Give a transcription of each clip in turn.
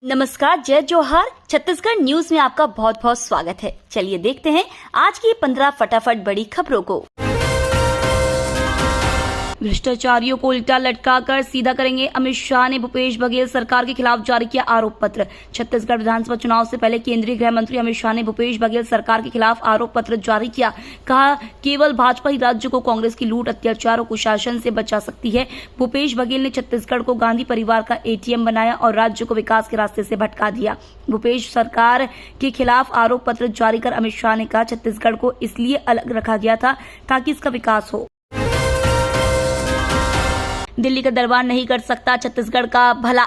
नमस्कार, जय जोहार। छत्तीसगढ़ न्यूज में आपका बहुत बहुत स्वागत है। चलिए देखते हैं आज की 15 फटाफट बड़ी खबरों को। भ्रष्टाचारियों को उल्टा लटकाकर सीधा करेंगे, अमित शाह ने भूपेश बघेल सरकार के खिलाफ जारी किया आरोप पत्र। छत्तीसगढ़ विधानसभा चुनाव से पहले केंद्रीय गृह मंत्री अमित शाह ने भूपेश बघेल सरकार के खिलाफ आरोप पत्र जारी किया। कहा, केवल भाजपा ही राज्य को कांग्रेस की लूट, अत्याचार और कुशासन से बचा सकती है। भूपेश बघेल ने छत्तीसगढ़ को गांधी परिवार का एटीएम बनाया और राज्य को विकास के रास्ते से भटका दिया। भूपेश सरकार के खिलाफ आरोप पत्र जारी कर अमित शाह ने कहा, छत्तीसगढ़ को इसलिए अलग रखा गया था ताकि इसका विकास हो। दिल्ली का दरबार नहीं कर सकता छत्तीसगढ़ का भला।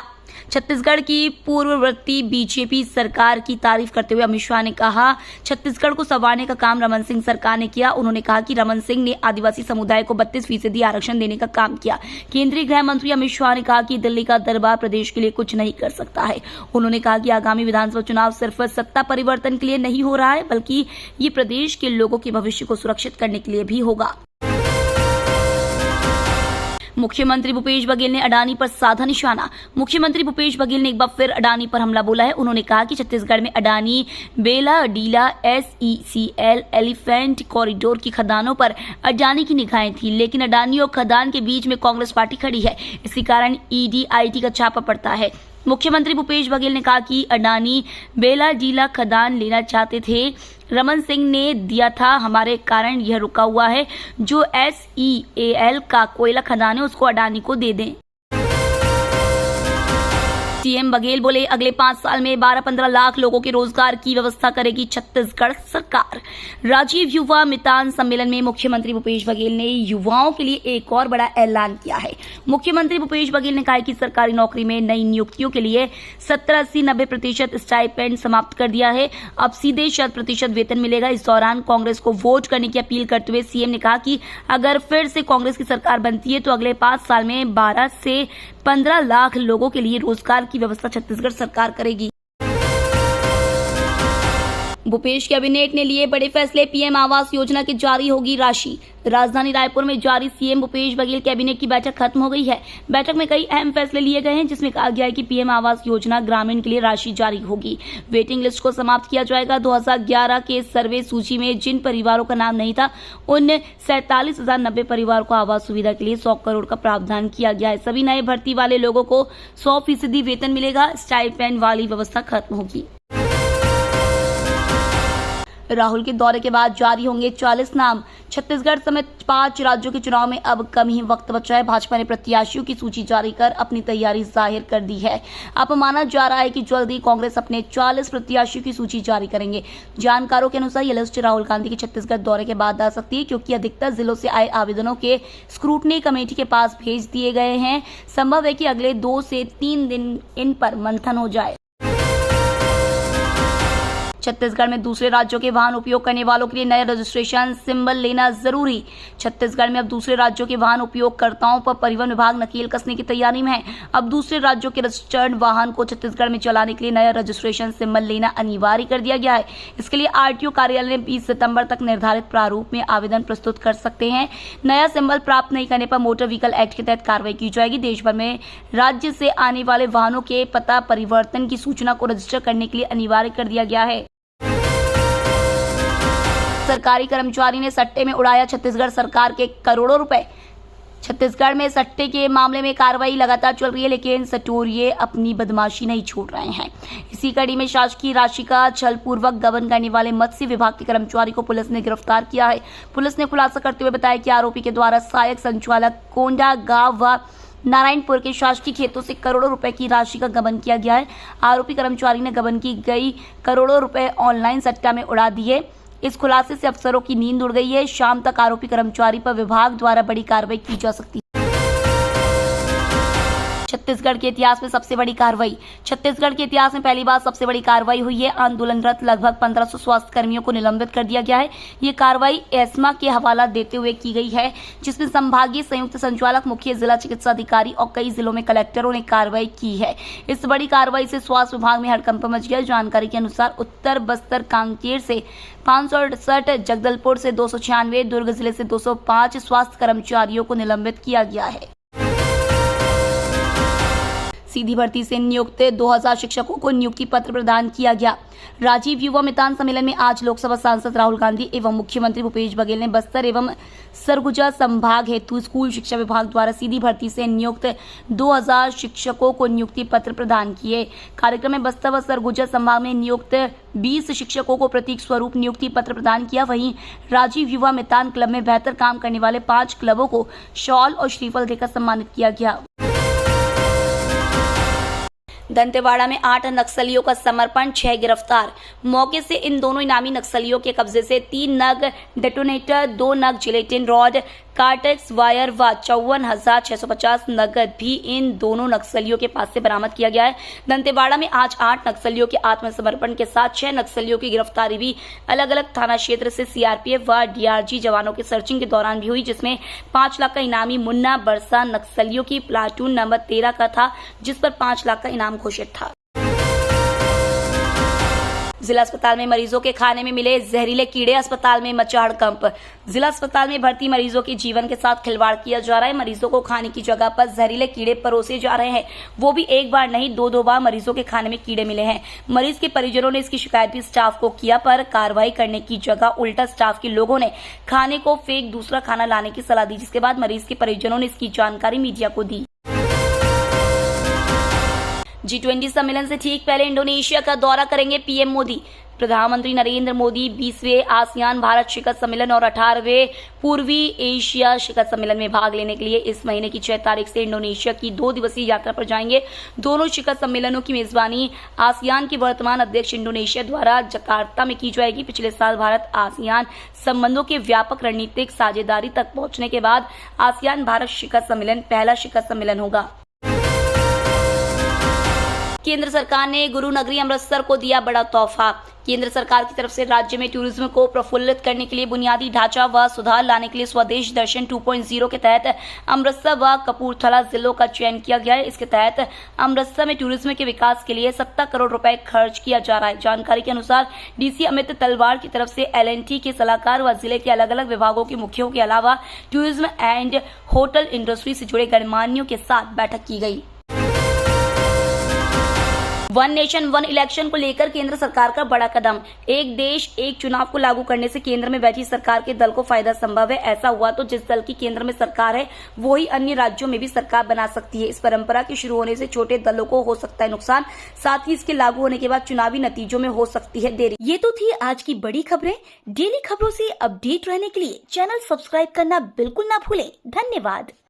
छत्तीसगढ़ की पूर्ववर्ती बीजेपी सरकार की तारीफ करते हुए अमित शाह ने कहा, छत्तीसगढ़ को संवारने का काम रमन सिंह सरकार ने किया। उन्होंने कहा कि रमन सिंह ने आदिवासी समुदाय को 32% आरक्षण देने का काम किया। केंद्रीय गृह मंत्री अमित शाह ने कहा कि दिल्ली का दरबार प्रदेश के लिए कुछ नहीं कर सकता है। उन्होंने कहा कि आगामी विधानसभा चुनाव सिर्फ सत्ता परिवर्तन के लिए नहीं हो रहा है, बल्कि ये प्रदेश के लोगों के भविष्य को सुरक्षित करने के लिए भी होगा। मुख्यमंत्री भूपेश बघेल ने अडानी पर साधा निशाना। मुख्यमंत्री भूपेश बघेल ने एक बार फिर अडानी पर हमला बोला है। उन्होंने कहा कि छत्तीसगढ़ में अडानी, बेला, डीला, SECL, एलिफेंट कॉरिडोर की खदानों पर अडानी की निगाहें थी, लेकिन अडानी और खदान के बीच में कांग्रेस पार्टी खड़ी है। इसी कारण ED, IT का छापा पड़ता है। मुख्यमंत्री भूपेश बघेल ने कहा कि अडानी बेला डीला खदान लेना चाहते थे, रमन सिंह ने दिया था, हमारे कारण यह रुका हुआ है। जो SEAL का कोयला खदान है उसको अडानी को दे दें। सीएम बघेल बोले, अगले 5 साल में 12-15 लाख लोगों के रोजगार की व्यवस्था करेगी छत्तीसगढ़ सरकार। राजीव युवा मितान सम्मेलन में मुख्यमंत्री भूपेश बघेल ने युवाओं के लिए एक और बड़ा ऐलान किया है। मुख्यमंत्री भूपेश बघेल ने कहा कि सरकारी नौकरी में नई नियुक्तियों के लिए 70, 80, 90% स्टाइपेंड समाप्त कर दिया है। अब सीधे 100% वेतन मिलेगा। इस दौरान कांग्रेस को वोट करने की अपील करते हुए सीएम ने कहा कि अगर फिर से कांग्रेस की सरकार बनती है तो अगले 5 साल में 12 से 15 लाख लोगों के लिए रोजगार की व्यवस्था छत्तीसगढ़ सरकार करेगी। भूपेश कैबिनेट ने लिए बड़े फैसले, PM आवास योजना की जारी होगी राशि। राजधानी रायपुर में जारी सीएम भूपेश बघेल कैबिनेट की बैठक खत्म हो गई है। बैठक में कई अहम फैसले लिए गए हैं, जिसमें कहा गया है कि PM आवास योजना ग्रामीण के लिए राशि जारी होगी। वेटिंग लिस्ट को समाप्त किया जाएगा। 2011 के सर्वे सूची में जिन परिवारों का नाम नहीं था, उन 47,090 परिवारों को आवास सुविधा के लिए 100 करोड़ का प्रावधान किया गया है। सभी नए भर्ती वाले लोगों को 100% वेतन मिलेगा। स्टाइपेंड वाली व्यवस्था खत्म होगी। राहुल के दौरे के बाद जारी होंगे 40 नाम। छत्तीसगढ़ समेत 5 राज्यों के चुनाव में अब कम ही वक्त बचा है। भाजपा ने प्रत्याशियों की सूची जारी कर अपनी तैयारी जाहिर कर दी है। अब माना जा रहा है कि जल्द ही कांग्रेस अपने 40 प्रत्याशियों की सूची जारी करेंगे। जानकारों के अनुसार यह लिस्ट राहुल गांधी के छत्तीसगढ़ दौरे के बाद आ सकती है, क्योंकि अधिकतर जिलों से आए आवेदनों के स्क्रूटनी कमेटी के पास भेज दिए गए हैं। संभव है कि अगले 2 से 3 दिन इन पर मंथन हो जाए। छत्तीसगढ़ में दूसरे राज्यों के वाहन उपयोग करने वालों के लिए नया रजिस्ट्रेशन सिंबल लेना जरूरी। छत्तीसगढ़ में अब दूसरे राज्यों के वाहन उपयोगकर्ताओं पर परिवहन विभाग नकेल कसने की तैयारी में है। अब दूसरे राज्यों के रजिस्टर्ड वाहन को छत्तीसगढ़ में चलाने के लिए नया रजिस्ट्रेशन सिंबल लेना अनिवार्य कर दिया गया है। इसके लिए RTO कार्यालय में 20 सितंबर तक निर्धारित प्रारूप में आवेदन प्रस्तुत कर सकते हैं। नया सिंबल प्राप्त नहीं करने पर मोटर व्हीकल एक्ट के तहत कार्रवाई की जाएगी। देश भर में राज्य से आने वाले वाहनों के पता परिवर्तन की सूचना को रजिस्टर करने के लिए अनिवार्य कर दिया गया है। सरकारी कर्मचारी ने सट्टे में उड़ाया छत्तीसगढ़ सरकार के करोड़ों रुपए। छत्तीसगढ़ में सट्टे के मामले में कार्रवाई लगातार चल रही है, लेकिन सटोरिये अपनी बदमाशी नहीं छोड़ रहे हैं। इसी कड़ी में शासकीय राशि का छलपूर्वक गबन करने वाले मत्स्य विभाग के कर्मचारी को पुलिस ने गिरफ्तार किया है। पुलिस ने खुलासा करते हुए बताया कि आरोपी के द्वारा सहायक संचालक कोंडा गांव व नारायणपुर के शासकीय खेतों से करोड़ों रुपए की राशि का गबन किया गया है। आरोपी कर्मचारी ने गबन की गई करोड़ों रुपए ऑनलाइन सट्टा में उड़ा दिए। इस खुलासे से अफसरों की नींद उड़ गई है। शाम तक आरोपी कर्मचारी पर विभाग द्वारा बड़ी कार्रवाई की जा सकती है। छत्तीसगढ़ के इतिहास में सबसे बड़ी कार्रवाई। छत्तीसगढ़ के इतिहास में पहली बार सबसे बड़ी कार्रवाई हुई है। आंदोलनरत लगभग 1500 स्वास्थ्य कर्मियों को निलंबित कर दिया गया है। ये कार्रवाई एस्मा के हवाला देते हुए की गई है, जिसमें संभागीय संयुक्त संचालक, मुख्य जिला चिकित्सा अधिकारी और कई जिलों में कलेक्टरों ने कार्रवाई की है। इस बड़ी कार्रवाई से स्वास्थ्य विभाग में हड़कंप मच गया। जानकारी के अनुसार उत्तर बस्तर कांकेर से 568, जगदलपुर से 296, दुर्ग जिले से 205 स्वास्थ्य कर्मचारियों को निलंबित किया गया है। सीधी भर्ती से नियुक्त 2000 शिक्षकों को नियुक्ति पत्र प्रदान किया गया। राजीव युवा मितान सम्मेलन में आज लोकसभा सांसद राहुल गांधी एवं मुख्यमंत्री भूपेश बघेल ने बस्तर एवं सरगुजा संभाग हेतु स्कूल शिक्षा विभाग द्वारा सीधी भर्ती से नियुक्त 2000 शिक्षकों को नियुक्ति पत्र प्रदान किए। कार्यक्रम में बस्तर व सरगुजा संभाग में नियुक्त 20 शिक्षकों को प्रतीक स्वरूप नियुक्ति पत्र प्रदान किया। वहीं राजीव युवा मितान क्लब में बेहतर काम करने वाले 5 क्लबों को शॉल और श्रीफल देकर सम्मानित किया गया। दंतेवाड़ा में 8 नक्सलियों का समर्पण, 6 गिरफ्तार। मौके से इन दोनों इनामी नक्सलियों के कब्जे से 3 नग डेटोनेटर, 2 नग जिलेटिन रॉड, कार्टेक्स वायर व 54,650 नगद भी इन दोनों नक्सलियों के पास से बरामद किया गया है। दंतेवाड़ा में आज 8 नक्सलियों के आत्मसमर्पण के साथ 6 नक्सलियों की गिरफ्तारी भी अलग अलग थाना क्षेत्र से सीआरपीएफ व डीआरजी जवानों की सर्चिंग के दौरान भी हुई, जिसमें 5 लाख का इनामी मुन्ना बरसा नक्सलियों की प्लाटून नंबर 13 का था, जिस पर 5 लाख का इनाम घोषित था। जिला अस्पताल में मरीजों के खाने में मिले जहरीले कीड़े, अस्पताल में मचा हड़कंप। जिला अस्पताल में भर्ती मरीजों के जीवन के साथ खिलवाड़ किया जा रहा है। मरीजों को खाने की जगह पर जहरीले कीड़े परोसे जा रहे हैं, वो भी एक बार नहीं 2-2 बार मरीजों के खाने में कीड़े मिले हैं। मरीज के परिजनों ने इसकी शिकायत भी स्टाफ को किया, पर कार्रवाई करने की जगह उल्टा स्टाफ के लोगों ने खाने को फेंक दूसरा खाना लाने की सलाह दी, जिसके बाद मरीज के परिजनों ने इसकी जानकारी मीडिया को दी। G20 सम्मेलन से ठीक पहले इंडोनेशिया का दौरा करेंगे पीएम मोदी। प्रधानमंत्री नरेंद्र मोदी 20वें आसियान भारत शिखर सम्मेलन और 18वें पूर्वी एशिया शिखर सम्मेलन में भाग लेने के लिए इस महीने की 6 तारीख से इंडोनेशिया की 2 दिवसीय यात्रा पर जाएंगे। दोनों शिखर सम्मेलनों की मेजबानी आसियान के वर्तमान अध्यक्ष इंडोनेशिया द्वारा जकार्ता में की जाएगी। पिछले साल भारत आसियान संबंधों के व्यापक रणनीतिक साझेदारी तक पहुंचने के बाद आसियान भारत शिखर सम्मेलन पहला शिखर सम्मेलन होगा। केंद्र सरकार ने गुरु नगरी अमृतसर को दिया बड़ा तोहफा। केंद्र सरकार की तरफ से राज्य में टूरिज्म को प्रफुल्लित करने के लिए बुनियादी ढांचा व सुधार लाने के लिए स्वदेश दर्शन 2.0 के तहत अमृतसर व कपूरथला जिलों का चयन किया गया है। इसके तहत अमृतसर में टूरिज्म के विकास के लिए 70 करोड़ रुपए खर्च किया जा रहा है। जानकारी के अनुसार डीसी अमित तलवार की तरफ से L&T के सलाहकार व जिले के अलग अलग विभागों के मुखियों के अलावा टूरिज्म एंड होटल इंडस्ट्री से जुड़े गणमान्यों के साथ बैठक की गई। वन नेशन वन इलेक्शन को लेकर केंद्र सरकार का बड़ा कदम। एक देश एक चुनाव को लागू करने से केंद्र में बैठी सरकार के दल को फायदा संभव है। ऐसा हुआ तो जिस दल की केंद्र में सरकार है वो ही अन्य राज्यों में भी सरकार बना सकती है। इस परंपरा के शुरू होने से छोटे दलों को हो सकता है नुकसान, साथ ही इसके लागू होने के बाद चुनावी नतीजों में हो सकती है देरी। ये तो थी आज की बड़ी खबरें। डेली खबरों से अपडेट रहने के लिए चैनल सब्सक्राइब करना बिल्कुल ना भूलें। धन्यवाद।